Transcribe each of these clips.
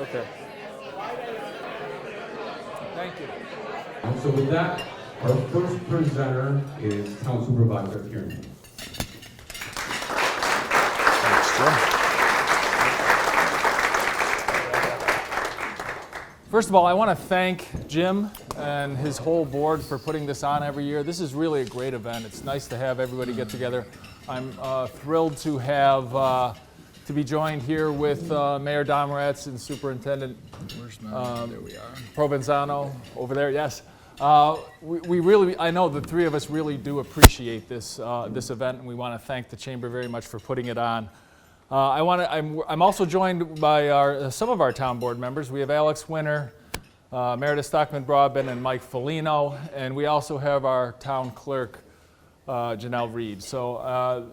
Okay. Thank you. So with that, our first presenter is Town Supervisor Ciaran. Thanks, Jim. First of all, I want to thank Jim and his whole board for putting this on every year. This is really a great event. It's nice to have everybody get together. I'm thrilled to have to be joined here with Mayor Domeretz and Superintendent there we are. Provenzano over there. Yes, we really, I know the three of us really do appreciate this this event, and we want to thank the Chamber very much for putting it on. I'm also joined by some of our town board members. We have Alex Winter, Meredith Stockman-Broadbent, and Mike Foligno, and we also have our town clerk, Janelle Reed. So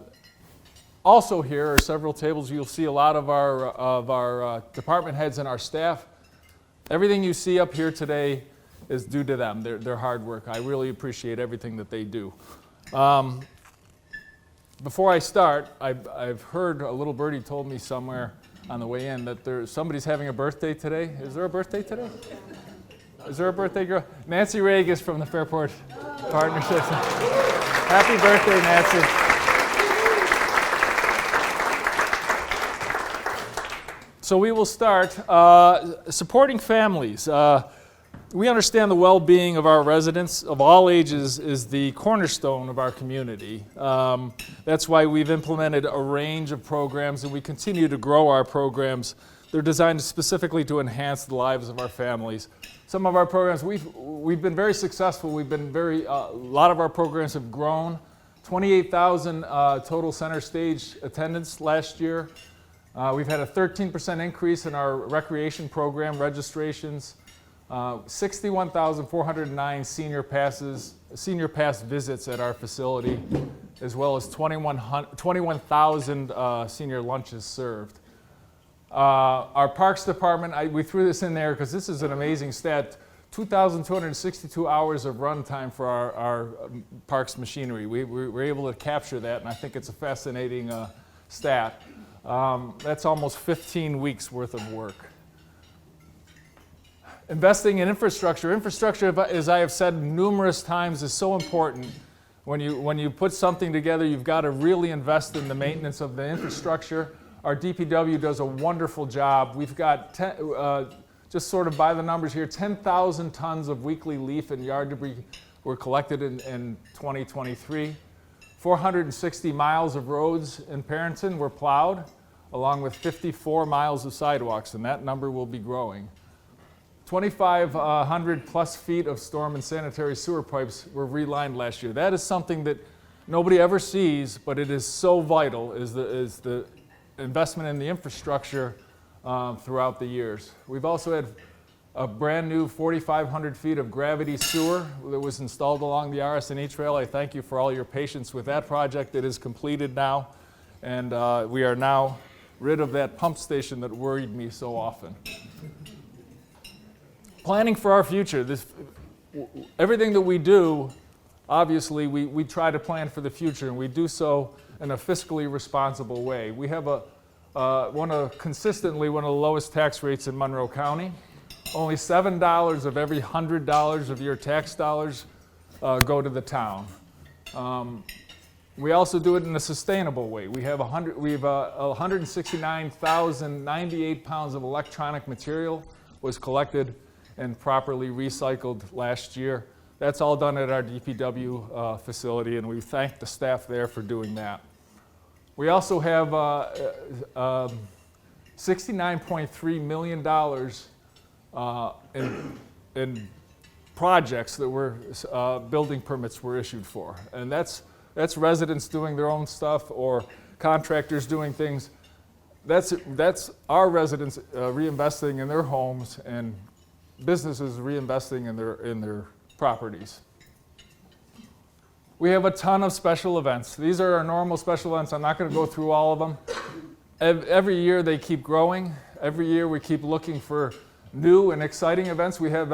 also here are several tables. You'll see a lot of our department heads and our staff. Everything you see up here today is due to them, their hard work. I really appreciate everything that they do. Before I start, I've heard a little birdie told me somewhere on the way in that somebody's having a birthday today. Is there a birthday today? Is there a birthday girl? Nancy Raig is from the Fairport Partnership. Happy birthday, Nancy. So we will start supporting families. We understand the well-being of our residents of all ages is the cornerstone of our community. That's why we've implemented a range of programs, and we continue to grow our programs. They're designed specifically to enhance the lives of our families. Some of our programs, we've been very successful. A lot of our programs have grown. 28,000 total center stage attendance last year. We've had a 13% increase in our recreation program registrations. 61,409 senior pass visits at our facility, as well as 21,000 senior lunches served. Our Parks Department, we threw this in there because this is an amazing stat, 2,262 hours of run time for our parks machinery. We were able to capture that, and I think it's a fascinating stat. That's almost 15 weeks worth of work. Investing in infrastructure. Infrastructure, as I have said numerous times, is so important. When you put something together, you've got to really invest in the maintenance of the infrastructure. Our DPW does a wonderful job. We've got, just sort of by the numbers here, 10,000 tons of weekly leaf and yard debris were collected in 2023. 460 miles of roads in Parenton were plowed, along with 54 miles of sidewalks, and that number will be growing. 2,500 plus feet of storm and sanitary sewer pipes were relined last year. That is something that nobody ever sees, but it is so vital, is the investment in the infrastructure throughout the years. We've also had a brand new 4,500 feet of gravity sewer that was installed along the RS&E trail. I thank you for all your patience with that project. It is completed now, and we are now rid of that pump station that worried me so often. Planning for our future. Everything that we do, obviously, we try to plan for the future, and we do so in a fiscally responsible way. We have consistently one of the lowest tax rates in Monroe County. Only $7 of every $100 of your tax dollars go to the town. We also do it in a sustainable way. We have 169,098 pounds of electronic material was collected and properly recycled last year. That's all done at our DPW facility, and we thank the staff there for doing that. We also have $69.3 million in projects that were building permits were issued for, and that's residents doing their own stuff or contractors doing things. That's our residents reinvesting in their homes and businesses reinvesting in their properties. We have a ton of special events. These are our normal special events. I'm not going to go through all of them. Every year they keep growing. Every year we keep looking for new and exciting events. We have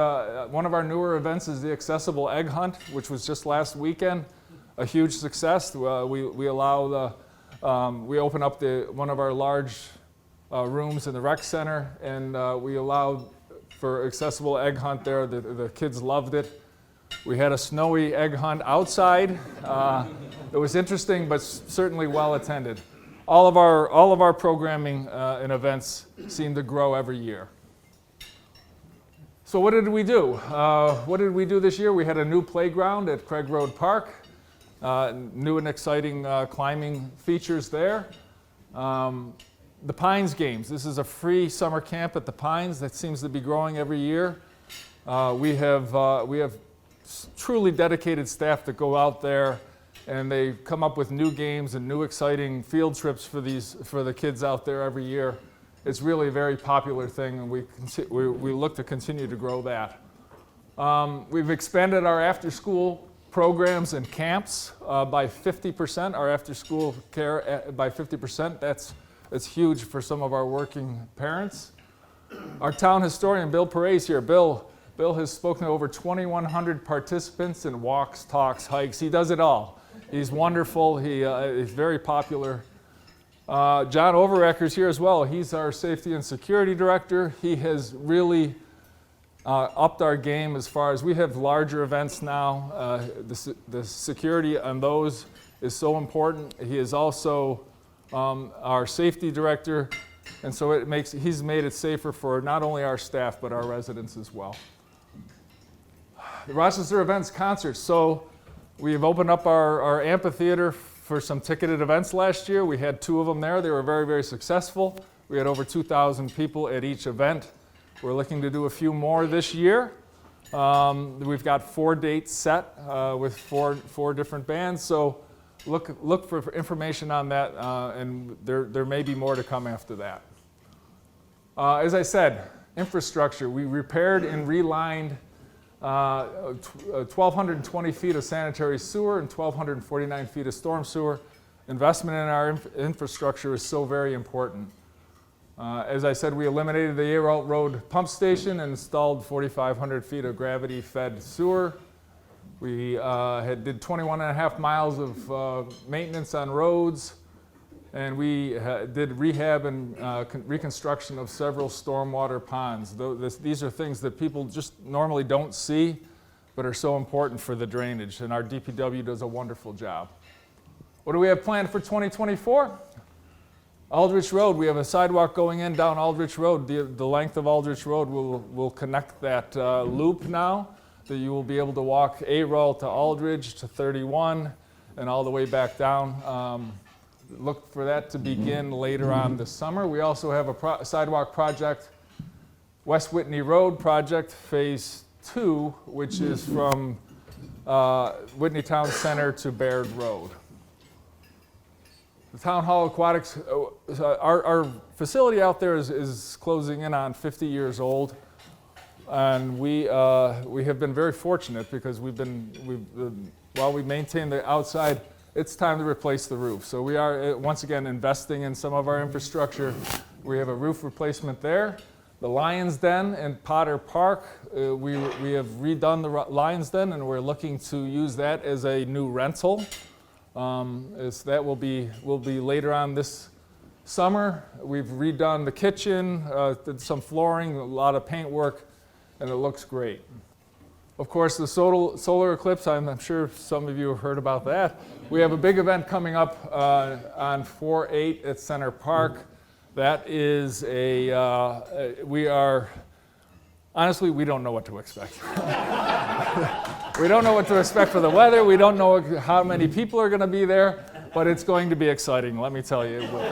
one of our newer events is the Accessible Egg Hunt, which was just last weekend. A huge success. We allow We opened up one of our large rooms in the rec center, and we allowed for accessible egg hunt there. The kids loved it. We had a snowy egg hunt outside. It was interesting, but certainly well attended. All of our programming and events seem to grow every year. So what did we do? What did we do this year? We had a new playground at Craig Road Park. New and exciting climbing features there. The Pines Games. This is a free summer camp at the Pines that seems to be growing every year. We have truly dedicated staff that go out there, and they come up with new games and new exciting field trips for the kids out there every year. It's really a very popular thing, and we look to continue to grow that. We've expanded our after-school programs and camps by 50%, our after-school care by 50%. That's huge for some of our working parents. Our town historian, Bill Perez here. Bill has spoken to over 2,100 participants in walks, talks, hikes. He does it all. He's wonderful. He's very popular. John Overacker's here as well. He's our safety and security director. He has really upped our game as far as we have larger events now. The security on those is so important. He is also our safety director, and so he's made it safer for not only our staff but our residents as well. The Rochester Events Concerts. So we've opened up our amphitheater for some ticketed events last year. We had 2 of them there. They were very, very successful. We had over 2,000 people at each event. We're looking to do a few more this year. We've got 4 dates set with four different bands. So look for information on that, and there may be more to come after that. As I said, infrastructure. We repaired and relined 1,220 feet of sanitary sewer and 1,249 feet of storm sewer. Investment in our infrastructure is so very important. As I said, we eliminated the Aralt Road pump station and installed 4,500 feet of gravity-fed sewer. We did 21.5 miles of maintenance on roads, and we did rehab and reconstruction of several stormwater ponds. These are things that people just normally don't see, but are so important for the drainage, and our DPW does a wonderful job. What do we have planned for 2024? Aldrich Road, we have a sidewalk going in down Aldrich Road. The length of Aldrich Road will connect that loop now, that you will be able to walk A-Roll to Aldridge to 31 and all the way back down. Look for that to begin later on this summer. We also have a sidewalk project, West Whitney Road project, phase 2, which is from Whitney Town Center to Baird Road. The Town Hall Aquatics, our facility out there is closing in on 50 years old. And we have been very fortunate because while we maintain the outside, it's time to replace the roof. So we are, once again, investing in some of our infrastructure. We have a roof replacement there. The Lions Den in Potter Park, we have redone the Lions Den, and we're looking to use that as a new rental. That will be later on this summer. We've redone the kitchen, did some flooring, a lot of paint work, and it looks great. Of course, the solar eclipse, I'm sure some of you have heard about that. We have a big event coming up on 4/8 at Center Park. That is honestly, we don't know what to expect. We don't know what to expect for the weather. We don't know how many people are going to be there, but it's going to be exciting, let me tell you. It will be.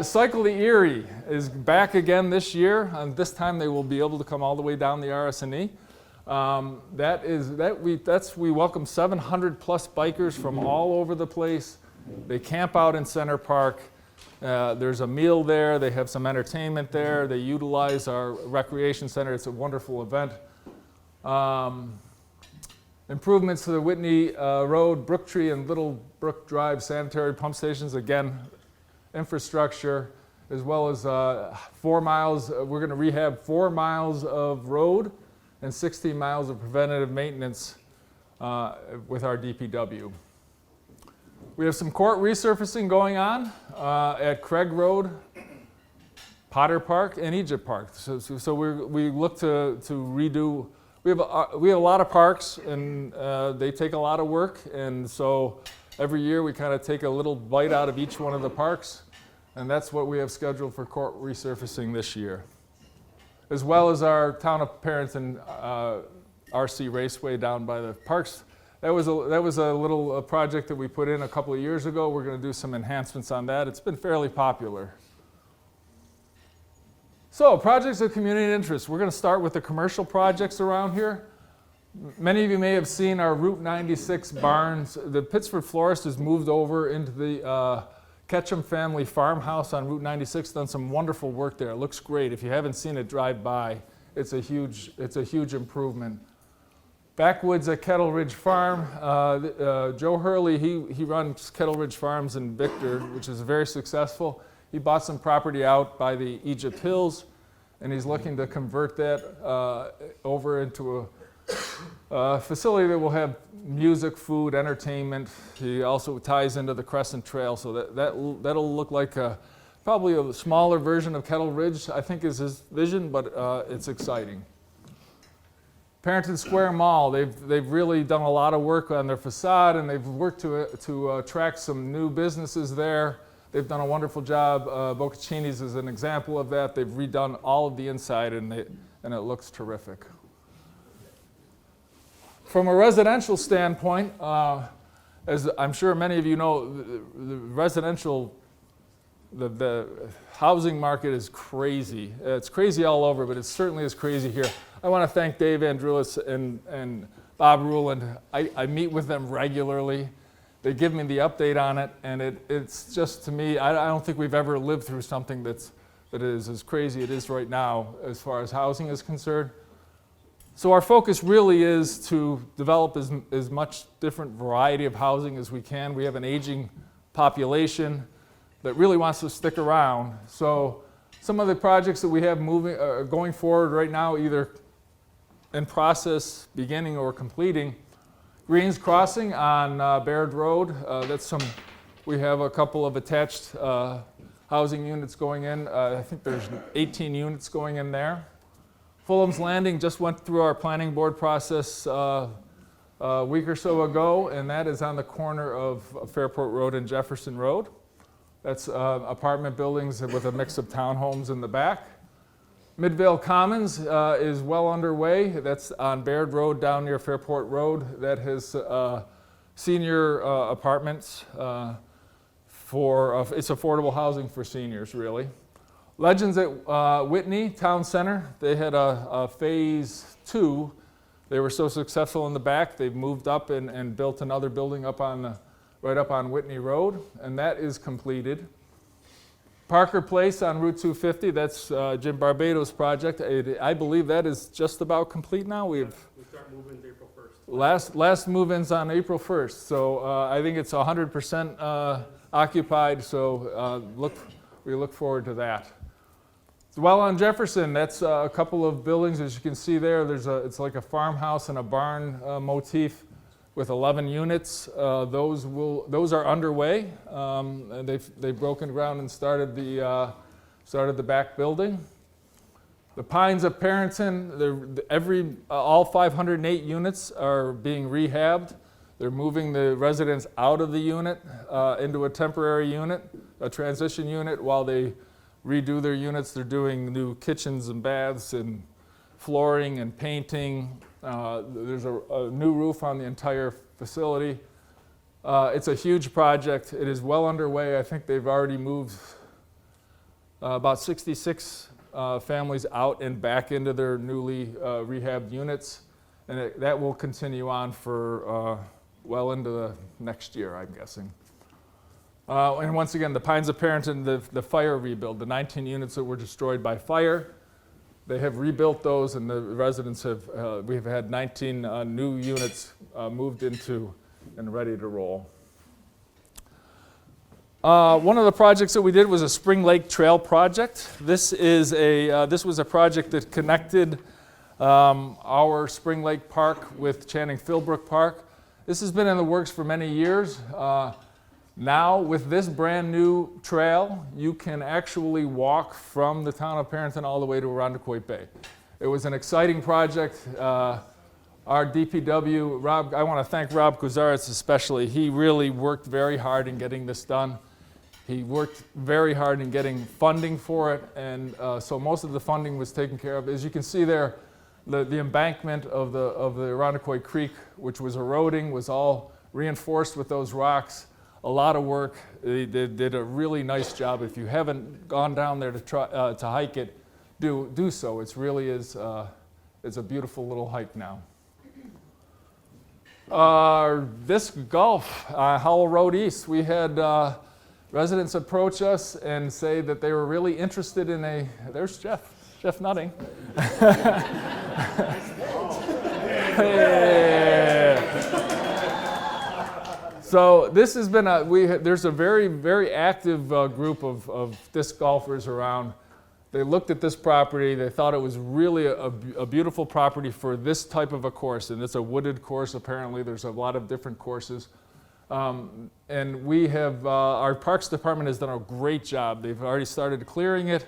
Cycle the Erie is back again this year, and this time they will be able to come all the way down the RS&E. We welcome 700 plus bikers from all over the place. They camp out in Center Park. There's a meal there. They have some entertainment there. They utilize our recreation center. It's a wonderful event. Improvements to the Whitney Road, Brooktree, and Little Brook Drive sanitary pump stations. Again, infrastructure, as well as 4 miles. We're going to rehab 4 miles of road and 16 miles of preventative maintenance with our DPW. We have some court resurfacing going on at Craig Road, Potter Park, and Egypt Park. So we look to redo. We have a lot of parks, and they take a lot of work. And so every year we kind of take a little bite out of each one of the parks, and that's what we have scheduled for court resurfacing this year, as well as our Town of Parenton RC Raceway down by the parks. That was a little project that we put in a couple of years ago. We're going to do some enhancements on that. It's been fairly popular. So, projects of community interest. We're going to start with the commercial projects around here. Many of you may have seen our Route 96 barns. The Pittsford Florist has moved over into the Ketchum family farmhouse on Route 96, done some wonderful work there. It looks great. If you haven't seen it, drive by. It's a huge improvement. Backwoods at Kettle Ridge Farm. Joe Hurley, he runs Kettle Ridge Farms in Victor, which is very successful. He bought some property out by the Egypt Hills, and he's looking to convert that over into a facility that will have music, food, entertainment. He also ties into the Crescent Trail, so that'll look like probably a smaller version of Kettle Ridge, I think is his vision, but it's exciting. Parenton Square Mall, they've really done a lot of work on their facade, and they've worked to attract some new businesses there. They've done a wonderful job. Boccaccini's is an example of that. They've redone all of the inside, and it looks terrific. From a residential standpoint, as I'm sure many of you know, the housing market is crazy. It's crazy all over, but it certainly is crazy here. I want to thank Dave Andrulis and Bob Ruland. I meet with them regularly. They give me the update on it, and it's just, to me, I don't think we've ever lived through something that is as crazy as it is right now as far as housing is concerned. So our focus really is to develop as much different variety of housing as we can. We have an aging population that really wants to stick around. So some of the projects that we have going forward right now, either in process, beginning, or completing. Greens Crossing on Baird Road. We have a couple of attached housing units going in. I think there's 18 units going in there. Fulham's Landing just went through our planning board process a week or so ago, and that is on the corner of Fairport Road and Jefferson Road. That's apartment buildings with a mix of townhomes in the back. Midvale Commons is well underway. That's on Baird Road down near Fairport Road. That has senior apartments it's affordable housing for seniors, really. Legends at Whitney Town Center, they had a phase 2. They were so successful in the back, they've moved up and built another building right up on Whitney Road, and that is completed. Parker Place on Route 250, that's Jim Barbato's project. I believe that is just about complete now. We start move-ins April 1st. Last move-ins on April 1st, so I think it's 100% occupied, so we look forward to that. Well, on Jefferson, that's a couple of buildings, as you can see there. It's like a farmhouse and a barn motif with 11 units. Those are underway. And they've broken ground and started the back building. The Pines of Parenton, all 508 units are being rehabbed. They're moving the residents out of the unit into a temporary unit, a transition unit, while they redo their units. They're doing new kitchens and baths and flooring and painting. There's a new roof on the entire facility. It's a huge project. It is well underway. I think they've already moved about 66 families out and back into their newly rehabbed units. And that will continue on for well into the next year, I'm guessing. And once again, the Pines of Parenton, the fire rebuild, the 19 units that were destroyed by fire, they have rebuilt those, and the residents we've had 19 new units moved into and ready to roll. One of the projects that we did was a Spring Lake Trail project. This was a project that connected our Spring Lake Park with Channing Philbrook Park. This has been in the works for many years. Now, with this brand new trail, you can actually walk from the town of Parenton all the way to Irondequoit Bay. It was an exciting project. Our DPW, Rob, I want to thank Rob Kuzaritz especially. He really worked very hard in getting this done. He worked very hard in getting funding for it, and so most of the funding was taken care of. As you can see there, the embankment of the Irondequoit Creek, which was eroding, was all reinforced with those rocks. A lot of work. They did a really nice job. If you haven't gone down there to try to hike it, do so. It really is. It's a beautiful little hike now. Disc golf, Howell Road East. We had residents approach us and say that they were really interested in a. There's Jeff Nutting. Hey. So this has been there's a very, very active group of disc golfers around. They looked at this property, they thought it was really a beautiful property for this type of a course, and it's a wooded course apparently. There's a lot of different courses. And we have, our Parks Department has done a great job. They've already started clearing it.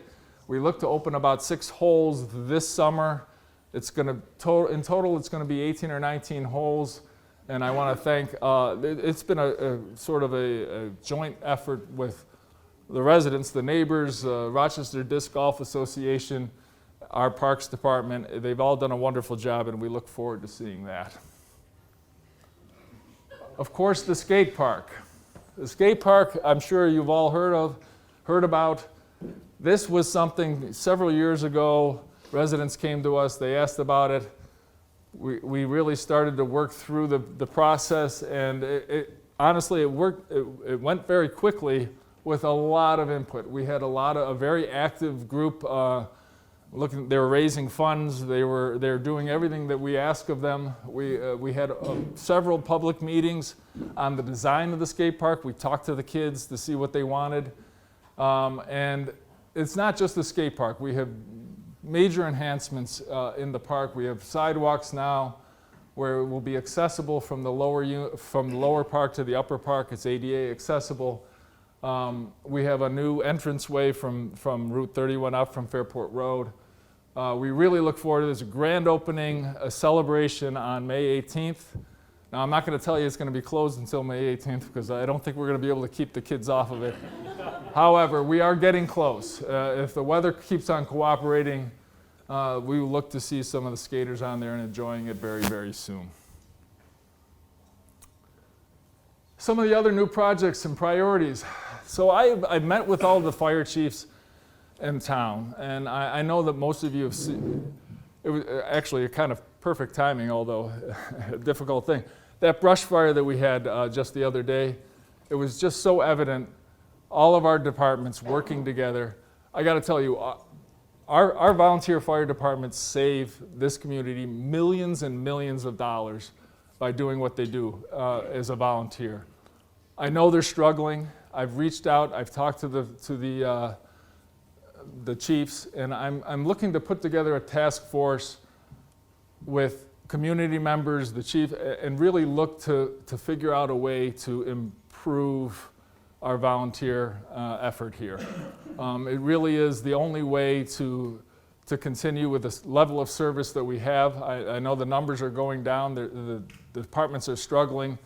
We look to open about 6 holes this summer. It's going to, in total, it's going to be 18 or 19 holes. And I want to thank, it's been a sort of a joint effort with the residents, the neighbors, Rochester Disc Golf Association, our Parks Department. They've all done a wonderful job, and we look forward to seeing that. Of course, the skate park. The skate park, I'm sure you've all heard about. This was something several years ago. Residents came to us, they asked about it. We really started to work through the process, and honestly, it went very quickly with a lot of input. We had a very active group they were raising funds. They were doing everything that we asked of them. We had several public meetings on the design of the skate park. We talked to the kids to see what they wanted. And it's not just the skate park. We have major enhancements in the park. We have sidewalks now where it will be accessible from the lower park to the upper park. It's ADA accessible. We have a new entranceway from Route 31 up from Fairport Road. We really look forward to this grand opening, a celebration on May 18th. Now, I'm not going to tell you it's going to be closed until May 18th because I don't think we're going to be able to keep the kids off of it. However, we are getting close. If the weather keeps on cooperating, we will look to see some of the skaters on there and enjoying it very, very soon. Some of the other new projects and priorities. So I've met with all the fire chiefs in town, and I know that most of you have seen, it was actually a kind of perfect timing, although a difficult thing. That brush fire that we had just the other day, it was just so evident, all of our departments working together. I got to tell you, our volunteer fire departments save this community millions and millions of dollars by doing what they do as a volunteer. I know they're struggling. I've reached out. I've talked to the chiefs, and I'm looking to put together a task force with community members, the chief, and really look to figure out a way to improve our volunteer effort here. It really is the only way to continue with this level of service that we have. I know the numbers are going down, the departments are struggling,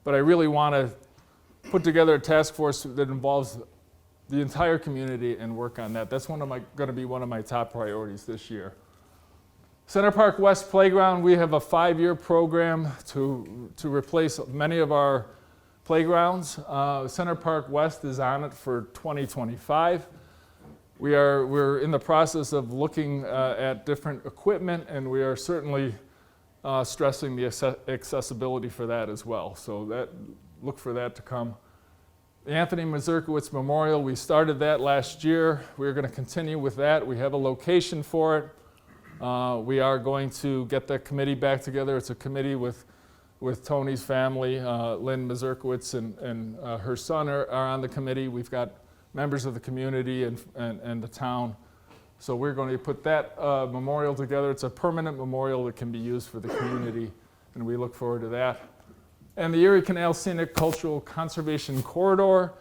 but I really want to put together a task force that involves the entire community and work on that. That's going to be one of my top priorities this year. Center Park West Playground, we have a 5-year program to replace many of our playgrounds. Center Park West is on it for 2025. We're in the process of looking at different equipment, and we are certainly stressing the accessibility for that as well. So look for that to come. The Anthony Mazurkowitz Memorial, we started that last year. We're going to continue with that. We have a location for it. We are going to get that committee back together. It's a committee with Tony's family. Lynn Mazurkowitz and her son are on the committee. We've got members of the community and the town. So we're going to put that memorial together. It's a permanent memorial that can be used for the community, and we look forward to that. and the Erie Canal Scenic Cultural Conservation Corridor.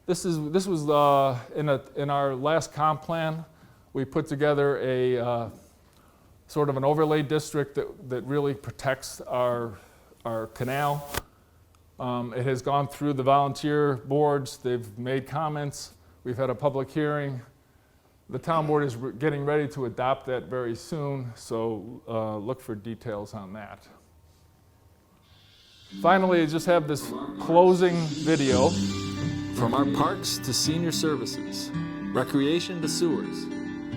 This was in our last comp plan. We put together a sort of an overlay district that really protects our canal. It has gone through the volunteer boards. They've made comments. We've had a public hearing. The town board is getting ready to adopt that very soon, so look for details on that. Finally, I just have this closing video. From our parks to senior services, recreation to sewers,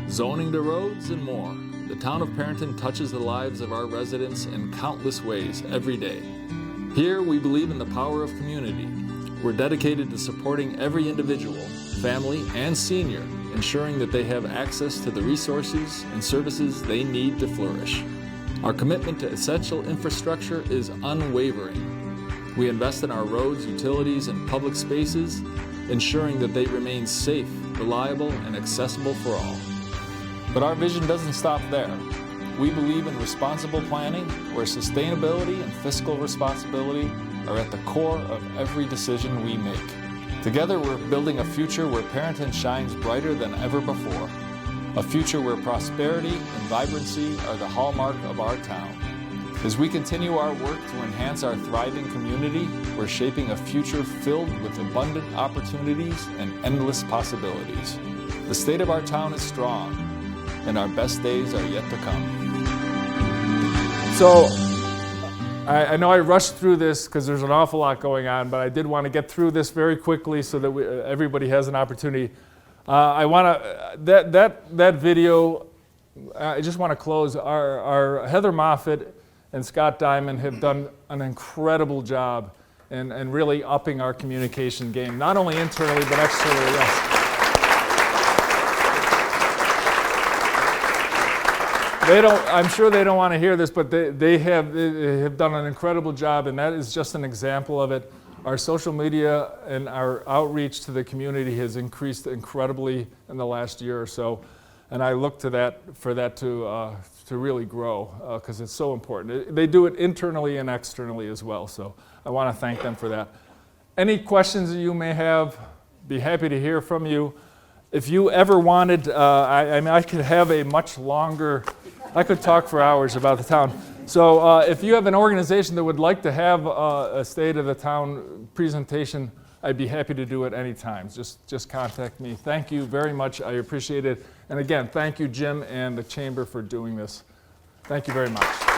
zoning to roads and more, the town of Parenton touches the lives of our residents in countless ways every day. Here, we believe in the power of community. We're dedicated to supporting every individual, family, and senior, ensuring that they have access to the resources and services they need to flourish. Our commitment to essential infrastructure is unwavering. We invest in our roads, utilities, and public spaces, ensuring that they remain safe, reliable, and accessible for all. But our vision doesn't stop there. We believe in responsible planning, where sustainability and fiscal responsibility are at the core of every decision we make. Together, we're building a future where Parenton shines brighter than ever before. A future where prosperity and vibrancy are the hallmark of our town. As we continue our work to enhance our thriving community, we're shaping a future filled with abundant opportunities and endless possibilities. The state of our town is strong, and our best days are yet to come. So, I know I rushed through this because there's an awful lot going on, but I did want to get through this very quickly so that everybody has an opportunity. I want to, that video, I just want to close. Our Heather Moffitt and Scott Diamond have done an incredible job in really upping our communication game, not only internally, but externally, yes. I'm sure they don't want to hear this, but they have done an incredible job, and that is just an example of it. Our social media and our outreach to the community has increased incredibly in the last year or so, and I look to that for that to really grow because it's so important. They do it internally and externally as well, so I want to thank them for that. Any questions that you may have, be happy to hear from you. If you ever wanted, I could have a much longer, I could talk for hours about the town. So if you have an organization that would like to have a State of the Town presentation, I'd be happy to do it anytime. Just contact me. Thank you very much. I appreciate it. And again, thank you, Jim and the Chamber, for doing this. Thank you very much.